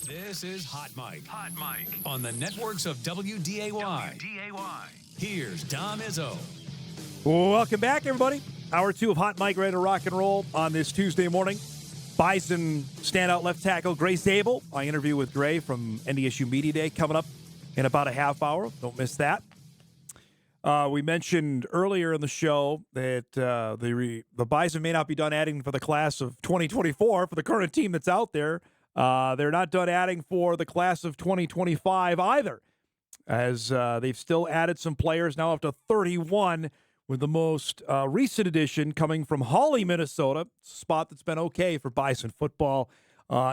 This is Hot Mike. Hot Mike. On the networks of WDAY. Here's Dom Izzo. Welcome back, everybody. Hour 2 of Hot Mike, ready to rock and roll on this Tuesday morning. Bison standout left tackle Gray Zabel. My interview with Gray from NDSU Media Day coming up in about a half hour. Don't miss that. We mentioned earlier in the show that the Bison may not be done adding for the class of 2024 for the current team that's out there. They're not done adding for the class of 2025 either, as they've still added some players, now up to 31, with the most recent addition coming from Hawley, Minnesota, a spot that's been okay for Bison football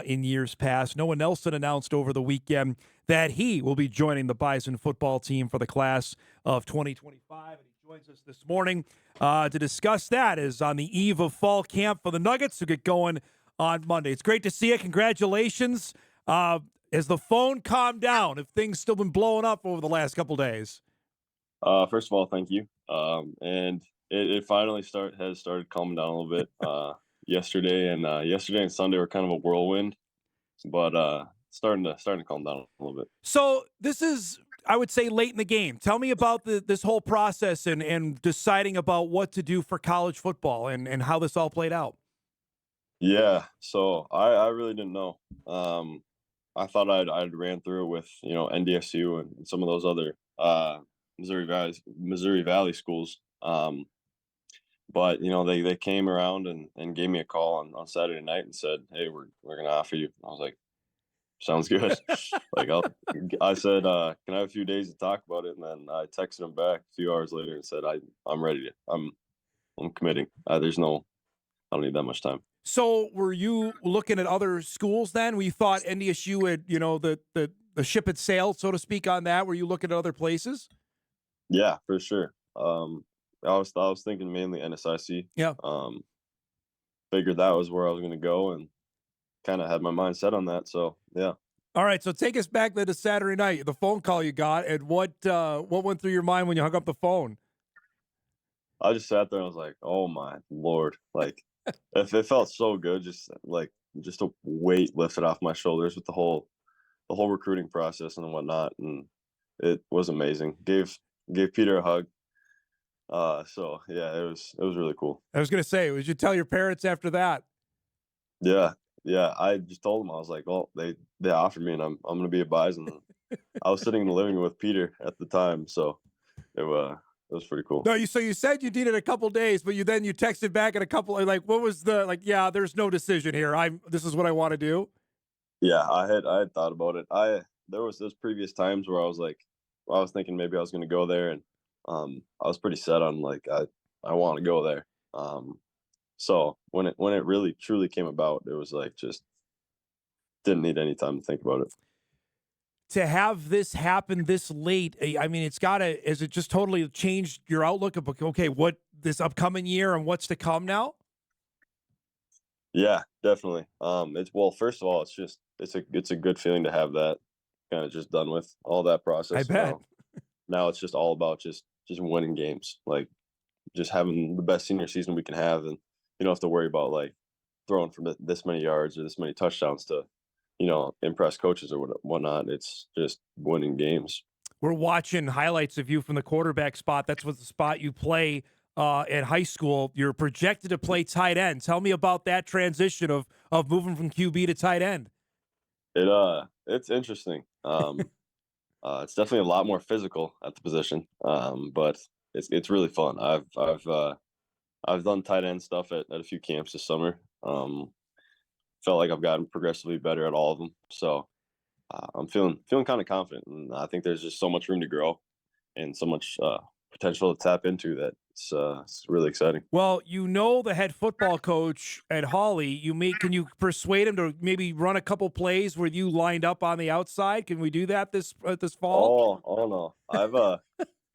in years past. Noah Nelson announced over the weekend that he will be joining the Bison football team for the class of 2025, and he joins us this morning to discuss that as on the eve of fall camp for the Nuggets to get going on Monday. It's great to see you. Congratulations. Has the phone calmed down? Have things still been blowing up over the last couple days? First of all, thank you. And it finally has started calming down a little bit. Yesterday and Sunday were kind of a whirlwind, but starting to calm down a little bit. So this is, I would say, late in the game. Tell me about this whole process and deciding about what to do for college football and how this all played out. Yeah, so I really didn't know. I thought I'd ran through it with NDSU and some of those other Missouri Valley schools. But they came around and gave me a call on Saturday night and said, "Hey, we're gonna offer you." I was like, "Sounds good." I said, "Can I have a few days to talk about it?" And then I texted him back a few hours later and said, "I'm ready. I'm committing. I don't need that much time." So were you looking at other schools then? We thought NDSU had, the ship had sailed, so to speak, on that. Were you looking at other places? Yeah, for sure. I was thinking mainly NSIC. Yeah. Figured that was where I was going to go and kind of had my mind set on that. So, yeah. All right, so take us back then to Saturday night, the phone call you got, and what went through your mind when you hung up the phone? I just sat there and I was like, "Oh my Lord." Like, it felt so good, just a weight lifted off my shoulders with the whole recruiting process and whatnot, and it was amazing. Gave Peter a hug. So yeah, it was really cool. I was gonna say, would you tell your parents after that? Yeah. I just told them, I was like, "Well, they offered me, and I'm gonna be a Bison." I was sitting in the living room with Peter at the time, so it was pretty cool. No, so you said you needed a couple days, but you texted back in a couple. Like, what was yeah, there's no decision here. This is what I want to do. Yeah, I had thought about it. There was those previous times where I was thinking maybe I was going to go there, and I was pretty set on I want to go there. So when it really truly came about, it was just didn't need any time to think about it. To have this happen this late, I mean, has it just totally changed your outlook of, okay, what this upcoming year and what's to come now? Yeah, definitely. First of all, it's a good feeling to have that kind of just done with, all that process. I bet. Now it's just all about just winning games, just having the best senior season we can have, and you don't have to worry about throwing for this many yards or this many touchdowns to impress coaches or whatnot. It's just winning games. We're watching highlights of you from the quarterback spot. That's what the spot you play at high school. You're projected to play tight end. Tell me about that transition of moving from QB to tight end. It's interesting. It's definitely a lot more physical at the position, but it's really fun. I've done tight end stuff at a few camps this summer. Felt like I've gotten progressively better at all of them. So I'm feeling kind of confident, and I think there's just so much room to grow and so much potential to tap into that it's really exciting. Well, the head football coach at Hawley, can you persuade him to maybe run a couple plays where you lined up on the outside? Can we do that this fall? Oh no. I've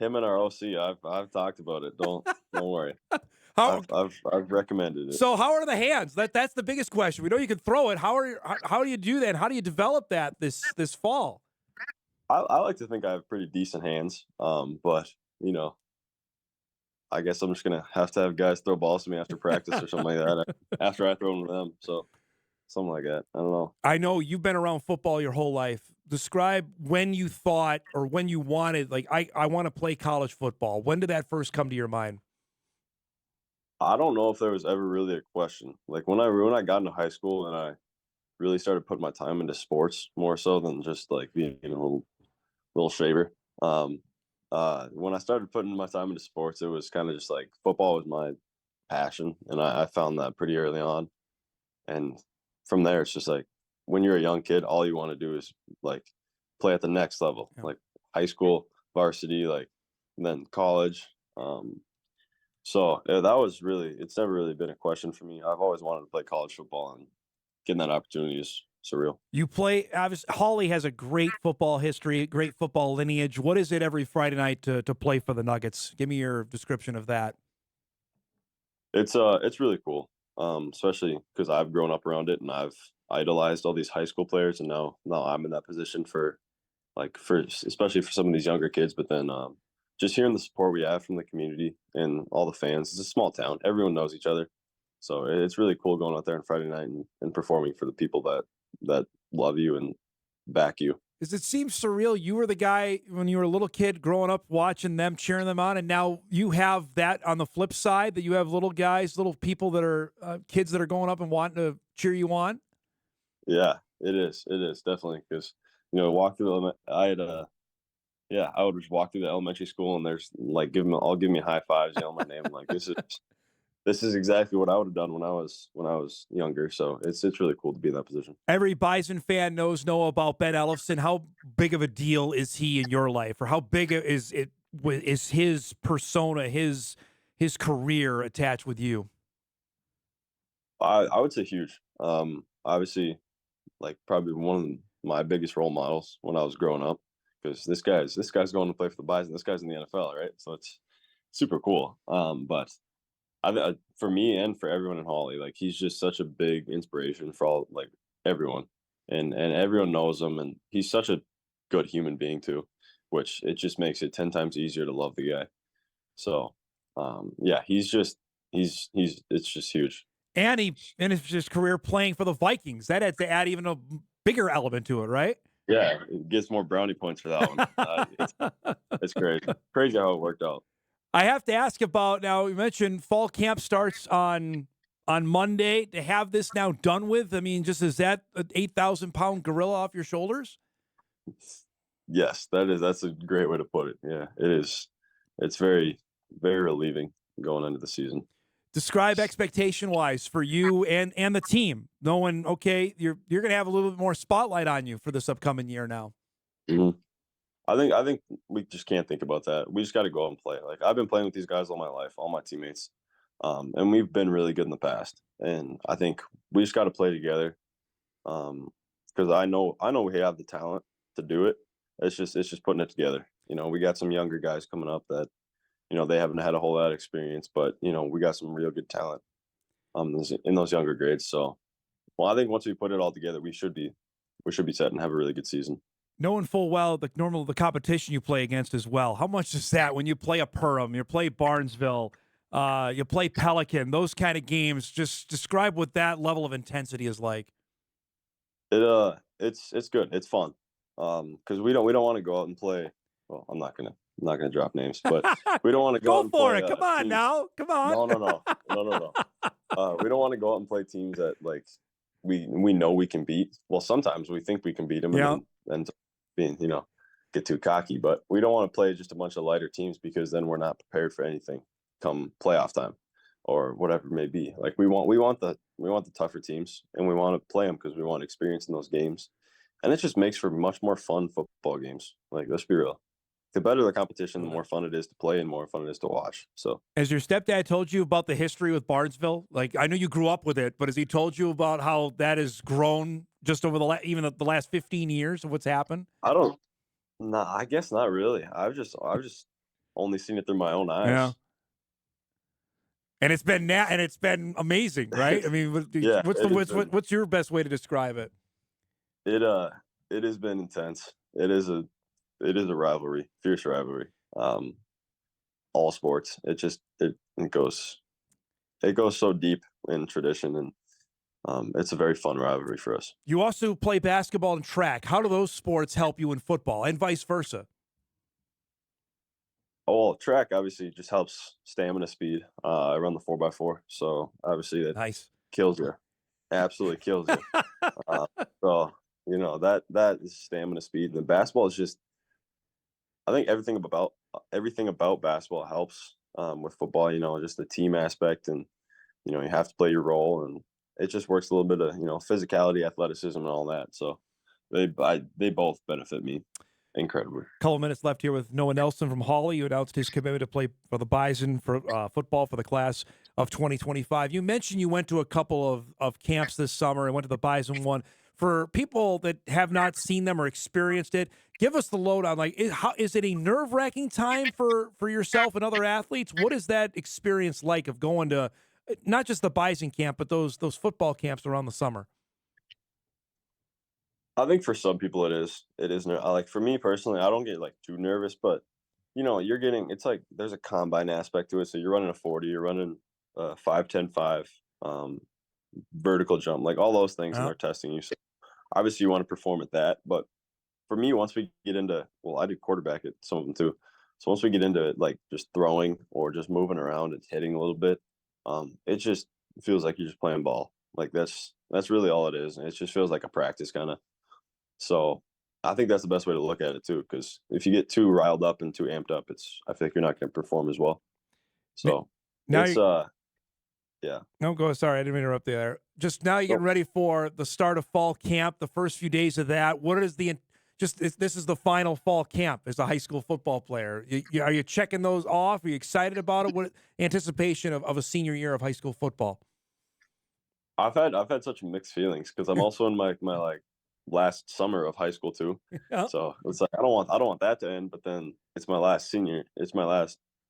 him and our OC, I've talked about it. Don't worry. I've recommended it. So how are the hands? That's the biggest question. We know you can throw it. How do you do that? How do you develop that this fall? I like to think I have pretty decent hands. But I guess I'm just gonna have guys throw balls to me after practice or something like that after I throw them to them. So something like that. I don't know. I know you've been around football your whole life. Describe when you thought or when you wanted, like, I want to play college football. When did that first come to your mind? I don't know if there was ever really a question. Like when I got into high school and I really started putting my time into sports more so than just like being a little shaver. When I started putting my time into sports, it was kind of just like football was my passion, and I found that pretty early on. And from there, it's just like when you're a young kid, all you want to do is like play at the next level, Yeah. like high school, varsity, like and then college. So yeah, that was really it's never really been a question for me. I've always wanted to play college football, and getting that opportunity is surreal. You play, obviously, Hawley has a great football history, great football lineage. What is it every Friday night to play for the Nuggets? Give me your description of that. It's really cool, especially because I've grown up around it and I've idolized all these high school players, and now I'm in that position for especially for some of these younger kids. But then just hearing the support we have from the community and all the fans. It's a small town; everyone knows each other, so it's really cool going out there on Friday night and performing for the people that love you and back you. Does it seem surreal? You were the guy when you were a little kid growing up watching them, cheering them on, and now you have that on the flip side that you have little guys, little people that are kids that are going up and wanting to cheer you on. Yeah, it is. It is definitely because walk through I had yeah, I would just walk through the elementary school and there's like all give me high fives, yell my name. Like this is exactly what I would have done when I was younger. So it's really cool to be in that position. Every Bison fan knows about Ben Ellefson. How big of a deal is he in your life, or how big is his persona, his career attached with you? I would say huge. Obviously, like probably one of my biggest role models when I was growing up, because this guy's going to play for the Bison. This guy's in the NFL, right? So it's super cool. But for me and for everyone in Hawley, like he's just such a big inspiration for all like everyone, and everyone knows him, and he's such a good human being too, which it just makes it 10 times easier to love the guy. So, yeah, he's it's just huge. And he in his career playing for the Vikings. That had to add even a bigger element to it, right? Yeah, it gets more brownie points for that one. It's crazy how it worked out. I have to ask about, now you mentioned fall camp starts on Monday. To have this now done with, I mean, just is that an 8,000-pound gorilla off your shoulders? Yes, that's a great way to put it. Yeah, it is. It's very very relieving going into the season. Describe expectation wise for you and the team, knowing, okay, you're going to have a little bit more spotlight on you for this upcoming year now. Mhm. I think we just can't think about that. We just got to go out and play. Like I've been playing with these guys all my life, all my teammates, and we've been really good in the past. And I think we just got to play together, because I know we have the talent to do it. It's just putting it together. We got some younger guys coming up that they haven't had a whole lot of experience, but we got some real good talent in those younger grades. So, well, I think once we put it all together, we should be set and have a really good season. Knowing full well the competition you play against as well. How much is that when you play a Perham, you play Barnesville, you play Pelican, those kind of games? Just describe what that level of intensity is like. It's good. It's fun. Because we don't want to go out and play. Well, I'm not gonna drop names, but we don't want to go out Go and for play it. Come on teams. now. Come on. No, no, no, no, no, no. We don't want to go out and play teams that like we know we can beat. Well, sometimes we think we can beat them, and Yeah. then end up being get too cocky. But we don't want to play just a bunch of lighter teams because then we're not prepared for anything come playoff time or whatever it may be. Like we want the tougher teams, and we want to play them because we want experience in those games, and it just makes for much more fun football games. Like let's be real. The better the competition, the more fun it is to play and more fun it is to watch. So, Has your stepdad told you about the history with Barnesville? Like, I know you grew up with it, but has he told you about how that has grown just over even the last 15 years of what's happened? I don't. Nah, I guess not really. I've just only seen it through my own Yeah. eyes. And it's been amazing, right? I mean, Yeah, what's the it has what's, been. what's your best way to describe it? It has been intense. It is a rivalry, fierce rivalry. All sports. It goes so deep in tradition, and it's a very fun rivalry for us. You also play basketball and track. How do those sports help you in football, and vice versa? Oh, well, track obviously just helps stamina, speed. I run the 4x4, so obviously that Nice. kills you, absolutely kills you. Uh, so that is stamina, speed. The basketball is just, I think everything about basketball helps with football. Just the team aspect, and you have to play your role, and it just works a little bit of physicality, athleticism, and all that. So they both benefit me incredibly. Couple minutes left here with Noah Nelson from Hawley. You announced his commitment to play for the Bison for football for the class of 2025. You mentioned you went to a couple of camps this summer and went to the Bison one. For people that have not seen them or experienced it, give us the lowdown. Like, is it a nerve-wracking time for yourself and other athletes? What is that experience like of going to not just the Bison camp, but those football camps around the summer? I think for some people it is. Like for me personally, I don't get like too nervous, but it's like there's a combine aspect to it. So you're running a 40, you're running 5, 10, 5, vertical jump, like all those things, and they're testing you. So obviously you want to perform at that. But for me, once we get into, well, I do quarterback at some of them too. So once we get into like just throwing or just moving around and hitting a little bit, it just feels like you're just playing ball. Like that's really all it is. And it just feels like a practice kind of. So I think that's the best way to look at it too, because if you get too riled up and too amped up, I feel like you're not going to perform as well. So now it's yeah. No, go. Sorry, I didn't mean to interrupt you there. Just now, you're getting ready for the start of fall camp. The first few days of that. What is this is the final fall camp as a high school football player. Are you checking those off? Are you excited about it? What anticipation of a senior year of high school football? I've had such mixed feelings because I'm also in my like last summer of high school too. Yeah. So it's like I don't want that to end, but then it's my last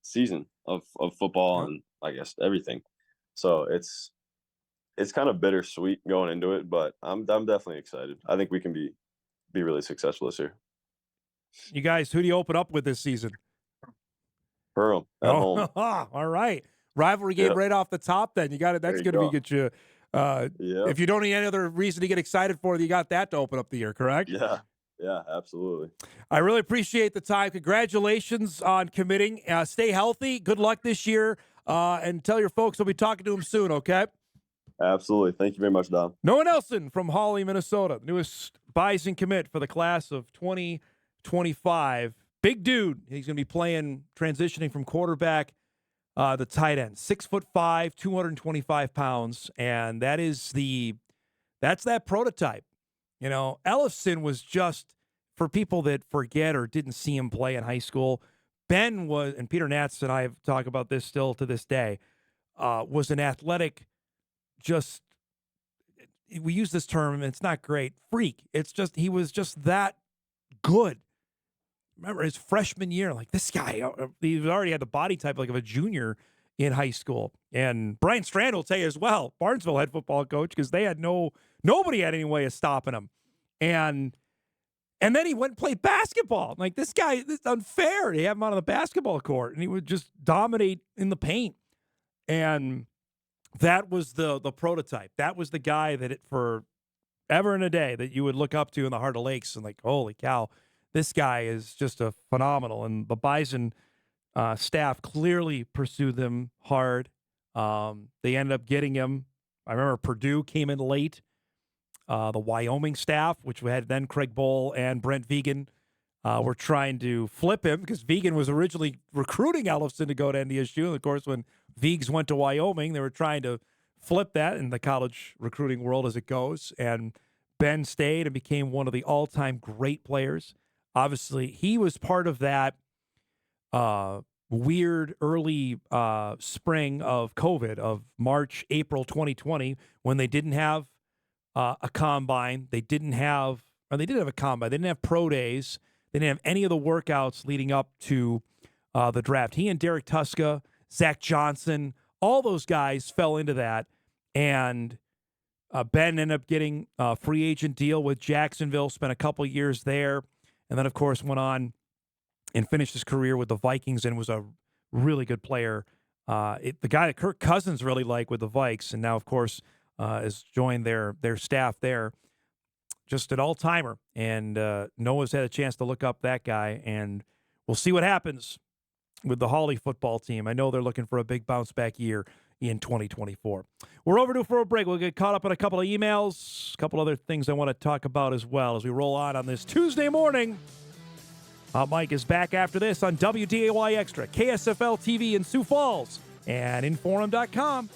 season of football and I guess everything. So it's kind of bittersweet going into it, but I'm definitely excited. I think we can be really successful this year. You guys, who do you open up with this season? Perham at home. All right. Rivalry game right off the top then. You got it. That's going to get you if you don't need any other reason to get excited for it, you got that to open up the year, correct? Yeah, absolutely. I really appreciate the time. Congratulations on committing. Stay healthy. Good luck this year. And tell your folks we'll be talking to them soon, okay? Absolutely. Thank you very much, Dom. Noah Nelson from Hawley, Minnesota, newest Bison commit for the class of 2025. Big dude. He's going to be transitioning from quarterback the tight end. 6'5", 225 pounds, and that's that prototype. Ellison was just, for people that forget or didn't see him play in high school, Ben was, and Peter Natz and I have talked about this still to this day, was an athletic, just, we use this term, and it's not great, freak. It's just, he was just that good. Remember his freshman year, like this guy, he already had the body type like of a junior in high school. And Brian Strand will tell you as well, Barnesville head football coach, because they had nobody had any way of stopping him. And then he went and played basketball. Like, this guy, this is unfair to have him on the basketball court. And he would just dominate in the paint. And that was the prototype. That was the guy that for ever and a day that you would look up to in the Heart of Lakes and like, holy cow, this guy is just a phenomenal. And the Bison staff clearly pursued them hard. They ended up getting him. I remember Purdue came in late. The Wyoming staff, which we had then Craig Bowl and Brent Vegan, were trying to flip him because Vegan was originally recruiting Ellison to go to NDSU. And, of course, when Vigs went to Wyoming, they were trying to flip that in the college recruiting world as it goes. And Ben stayed and became one of the all-time great players. Obviously, he was part of that weird early spring of COVID of March, April 2020, when they didn't have a combine. They did have a combine. They didn't have pro days. They didn't have any of the workouts leading up to the draft. He and Derek Tuska, Zach Johnson, all those guys fell into that. And Ben ended up getting a free agent deal with Jacksonville, spent a couple years there, and then, of course, went on and finished his career with the Vikings and was a really good player. The guy that Kirk Cousins really liked with the Vikes, and now, of course, has joined their staff there. Just an all-timer, and Noah's had a chance to look up that guy, and we'll see what happens with the Hawley football team. I know they're looking for a big bounce-back year in 2024. We're overdue for a break. We'll get caught up on a couple of emails, a couple other things I want to talk about as well as we roll on this Tuesday morning. Mike is back after this on WDAY Extra, KSFL TV in Sioux Falls, and Inforum.com.